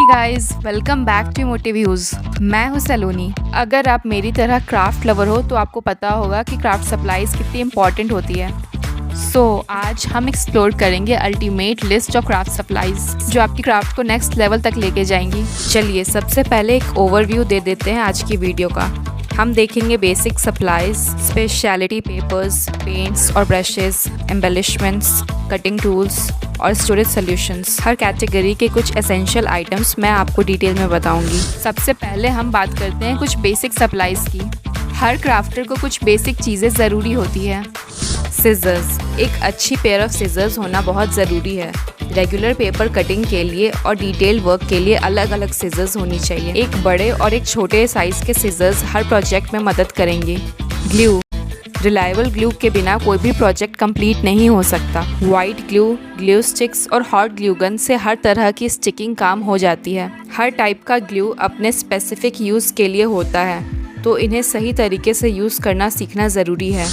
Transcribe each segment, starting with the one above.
Guys, welcome back to Motive Views. मैं हूं सलोनी। अगर आप मेरी तरह क्राफ्ट लवर हो तो आपको पता होगा कि क्राफ्ट सप्लाईज कितनी इंपॉर्टेंट होती है। आज हम एक्सप्लोर करेंगे ultimate list of craft supplies जो आपकी क्राफ्ट को नेक्स्ट लेवल तक लेके जाएंगी। चलिए सबसे पहले एक ओवरव्यू दे देते हैं आज की वीडियो का। हम देखेंगे basic supplies, speciality papers, paints और ब्रशेस, एम्बेलिशमेंट्स, कटिंग टूल्स और स्टोरेज सॉल्यूशंस। हर कैटेगरी के कुछ एसेंशियल आइटम्स मैं आपको डिटेल में बताऊंगी। सबसे पहले हम बात करते हैं कुछ बेसिक सप्लाईज की। हर क्राफ्टर को कुछ बेसिक चीज़ें ज़रूरी होती है। सिजर्स, एक अच्छी पेयर ऑफ सिजर्स होना बहुत ज़रूरी है। रेगुलर पेपर कटिंग के लिए और डिटेल वर्क के लिए अलग अलग सिजर्स होनी चाहिए। एक बड़े और एक छोटे साइज़ के सिजर्स हर प्रोजेक्ट में मदद करेंगे। ग्लू, रिलायबल ग्लू के बिना कोई भी प्रोजेक्ट कंप्लीट नहीं हो सकता। वाइट ग्लू, ग्लू स्टिक्स और हॉट ग्लू गन से हर तरह की स्टिकिंग काम हो जाती है। हर टाइप का ग्लू अपने स्पेसिफिक यूज़ के लिए होता है, तो इन्हें सही तरीके से यूज़ करना सीखना ज़रूरी है।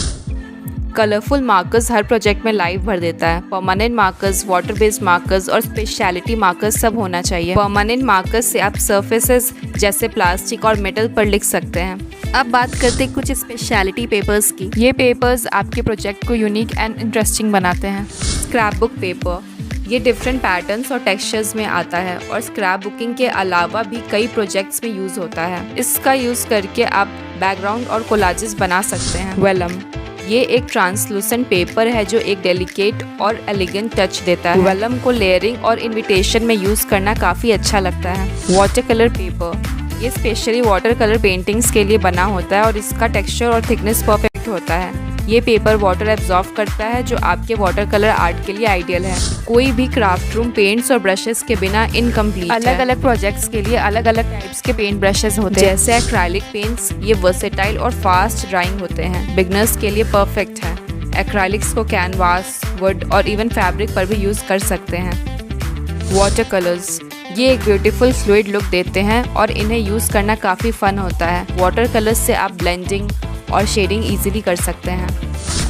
कलरफुल मार्कर्स हर प्रोजेक्ट में लाइफ भर देता है। Permanent markers, water based markers और स्पेशलिटी मार्कर्स सब होना चाहिए। परमानेंट मार्कर्स से आप सर्फेसेस जैसे प्लास्टिक और मेटल पर लिख सकते हैं। अब बात करते हैं कुछ स्पेशलिटी पेपर्स की। ये पेपर्स आपके प्रोजेक्ट को यूनिक एंड इंटरेस्टिंग बनाते हैं। स्क्रैप बुक पेपर, ये डिफरेंट पैटर्न्स और टेक्सचर्स में आता है और स्क्रैप बुकिंग के अलावा भी कई प्रोजेक्ट्स में यूज़ होता है। इसका यूज़ करके आप बैकग्राउंड और कोलाजेस बना सकते हैं। वेलम, ये एक ट्रांसलूसेंट पेपर है जो एक डेलिकेट और एलिगेंट टच देता है। वेलम को लेयरिंग और इनविटेशन में यूज़ करना काफ़ी अच्छा लगता है। वाटर कलर पेपर, ये स्पेशली वाटर कलर पेंटिंग्स के लिए बना होता है और इसका टेक्सचर और थिकनेस परफेक्ट होता है। ये पेपर वाटर एब्जॉर्ब करता है जो आपके वाटर कलर आर्ट के लिए आइडियल है। कोई भी क्राफ्ट रूम पेंट्स और ब्रशेस के बिना इनकम्प्लीट है। अलग अलग प्रोजेक्ट्स के लिए अलग अलग टाइप्स के पेंट ब्रशेस होते हैं। जैसे एक्राइलिक पेंट्स, ये वर्सेटाइल और फास्ट ड्राइंग होते हैं। बिगनर्स के लिए परफेक्ट है। एक्राइलिक्स को कैनवास, वुड और इवन फैब्रिक पर भी यूज़ कर सकते हैं। वाटर कलर्स, ये एक ब्यूटीफुल फ्लूइड लुक देते हैं और इन्हें यूज़ करना काफ़ी फन होता है। वाटर कलर्स से आप ब्लेंडिंग और शेडिंग इजीली कर सकते हैं।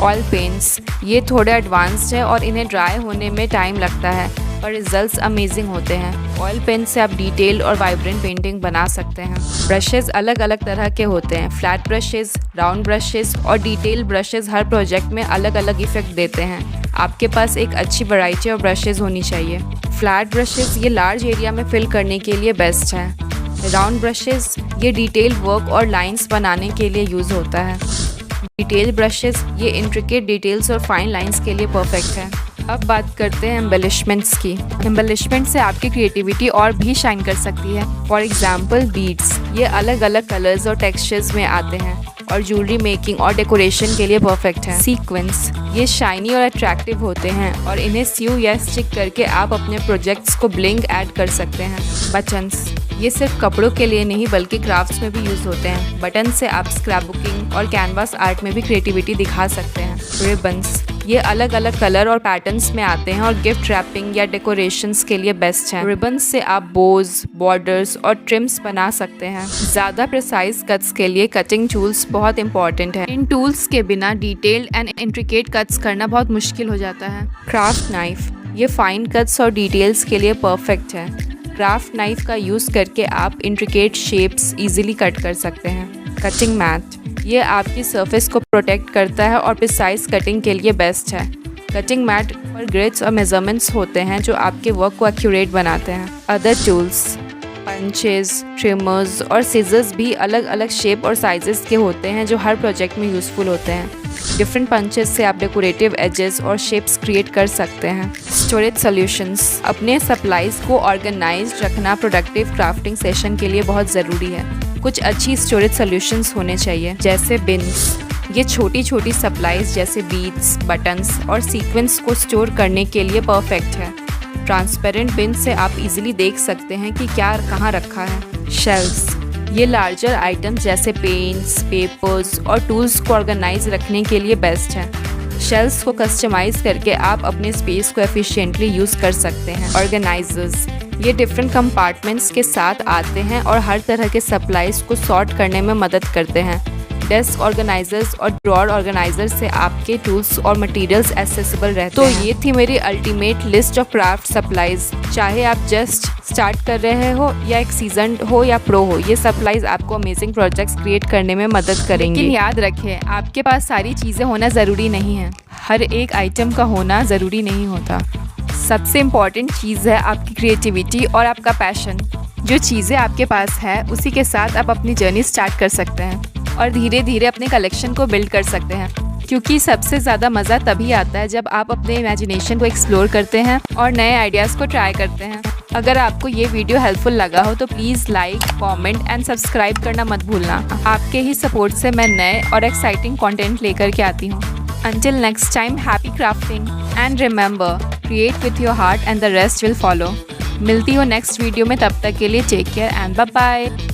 ऑयल पेंट्स, ये थोड़े एडवांस्ड है और इन्हें ड्राई होने में टाइम लगता है पर रिजल्ट्स अमेजिंग होते हैं। ऑयल पेंट से आप डिटेल और वाइब्रेंट पेंटिंग बना सकते हैं। ब्रशेस अलग अलग तरह के होते हैं। फ्लैट ब्रशेस, राउंड ब्रशेस और डिटेल ब्रशेस हर प्रोजेक्ट में अलग अलग इफेक्ट देते हैं। आपके पास एक अच्छी वैरायटी ऑफ ब्रशेस होनी चाहिए। फ्लैट ब्रशेस ये लार्ज एरिया में फिल करने के लिए बेस्ट है। राउंड ब्रशेस ये डिटेल वर्क और लाइंस बनाने के लिए यूज़ होता है। डिटेल ब्रशेस ये इंट्रिकेट डिटेल्स और फाइन लाइंस के लिए परफेक्ट है। अब बात करते हैं एम्बेलिशमेंट्स की। एम्बेलिशमेंट से आपकी क्रिएटिविटी और भी शाइन कर सकती है। फॉर एग्जाम्पल बीड्स, ये अलग अलग कलर्स और टेक्सचर्स में आते हैं और ज्वेलरी मेकिंग और डेकोरेशन के लिए परफेक्ट है। सीक्वेंस, ये शाइनी और अट्रैक्टिव होते हैं और इन्हें स्यू या स्टिक करके आप अपने प्रोजेक्ट्स को ब्लिंक ऐड कर सकते हैं। बटन्स, ये सिर्फ कपड़ों के लिए नहीं बल्कि क्राफ्ट्स में भी यूज़ होते हैं। बटन से आप स्क्रैप बुकिंग और कैनवास आर्ट में भी क्रिएटिविटी दिखा सकते हैं। रिबन्स, ये अलग अलग कलर और पैटर्न्स में आते हैं और गिफ्ट रैपिंग या डेकोरेशंस के लिए बेस्ट हैं। रिबन्स से आप बोज, बॉर्डर्स और ट्रिम्स बना सकते हैं। ज़्यादा प्रिसाइज कट्स के लिए कटिंग टूल्स बहुत इंपॉर्टेंट है। इन टूल्स के बिना डिटेल्ड एंड इंट्रिकेट कट्स करना बहुत मुश्किल हो जाता है। क्राफ्ट नाइफ, ये फाइन कट्स और डिटेल्स के लिए परफेक्ट है। क्राफ्ट नाइफ का यूज़ करके आप इंट्रिकेट शेप्स इजीली कट कर सकते हैं। कटिंग मैट, ये आपकी सरफेस को प्रोटेक्ट करता है और प्रिसाइज कटिंग के लिए बेस्ट है। कटिंग मैट पर ग्रिड्स और मेजरमेंट्स होते हैं जो आपके वर्क को एक्यूरेट बनाते हैं। अदर टूल्स, पंचेस, ट्रिमर्स और सीजर्स भी अलग अलग शेप और साइजेस के होते हैं जो हर प्रोजेक्ट में यूज़फुल होते हैं। डिफरेंट पंचेस से आप डेकोरेटिव एजेस और शेप्स क्रिएट कर सकते हैं। स्टोरेज सॉल्यूशंस, अपने सप्लाईज को ऑर्गेनाइज्ड रखना प्रोडक्टिव क्राफ्टिंग सेशन के लिए बहुत ज़रूरी है। कुछ अच्छी स्टोरेज सॉल्यूशंस होने चाहिए जैसे बिन्स, ये छोटी छोटी सप्लाईज जैसे बीड्स, बटन्स और सीक्वेंस को स्टोर करने के लिए परफेक्ट है। ट्रांसपेरेंट बिन से आप इजीली देख सकते हैं कि क्या कहाँ रखा है। शेल्फ्स, ये लार्जर आइटम्स जैसे पेंट्स, पेपर्स और टूल्स को ऑर्गेनाइज रखने के लिए बेस्ट है। शेल्फ्स को कस्टमाइज करके आप अपने स्पेस को एफिशिएंटली यूज़ कर सकते हैं। ऑर्गेनाइजर्स, ये डिफरेंट कंपार्टमेंट्स के साथ आते हैं और हर तरह के सप्लाईज को सॉर्ट करने में मदद करते हैं। डेस्क ऑर्गेनाइजर्स और ड्रॉअर ऑर्गेनाइजर से आपके टूल्स और मटेरियल्स एक्सेसिबल रहते हैं। तो ये थी मेरी ultimate list of craft supplies. चाहे आप जस्ट स्टार्ट कर रहे हो या एक सीजन्ड हो या प्रो हो, ये सप्लाईज आपको अमेजिंग प्रोजेक्ट्स क्रिएट करने में मदद करेंगे। लेकिन याद रखें, आपके पास सारी चीज़ें होना ज़रूरी नहीं है। हर एक आइटम का होना ज़रूरी नहीं होता। सबसे इम्पॉर्टेंट चीज़ है आपकी क्रिएटिविटी और आपका पैशन। जो चीज़ें आपके पास है उसी के साथ आप अपनी जर्नी स्टार्ट कर सकते हैं और धीरे धीरे अपने कलेक्शन को बिल्ड कर सकते हैं, क्योंकि सबसे ज़्यादा मज़ा तभी आता है जब आप अपने इमेजिनेशन को एक्सप्लोर करते हैं और नए आइडियाज़ को ट्राई करते हैं। अगर आपको ये वीडियो हेल्पफुल लगा हो तो please like, comment and subscribe करना मत भूलना। आपके ही सपोर्ट से मैं नए और एक्साइटिंग कंटेंट लेकर के आती हूँ। Until next time, happy crafting and remember, create with your heart and the rest will follow. मिलती हो नेक्स्ट वीडियो में, तब तक के लिए take care and bye bye.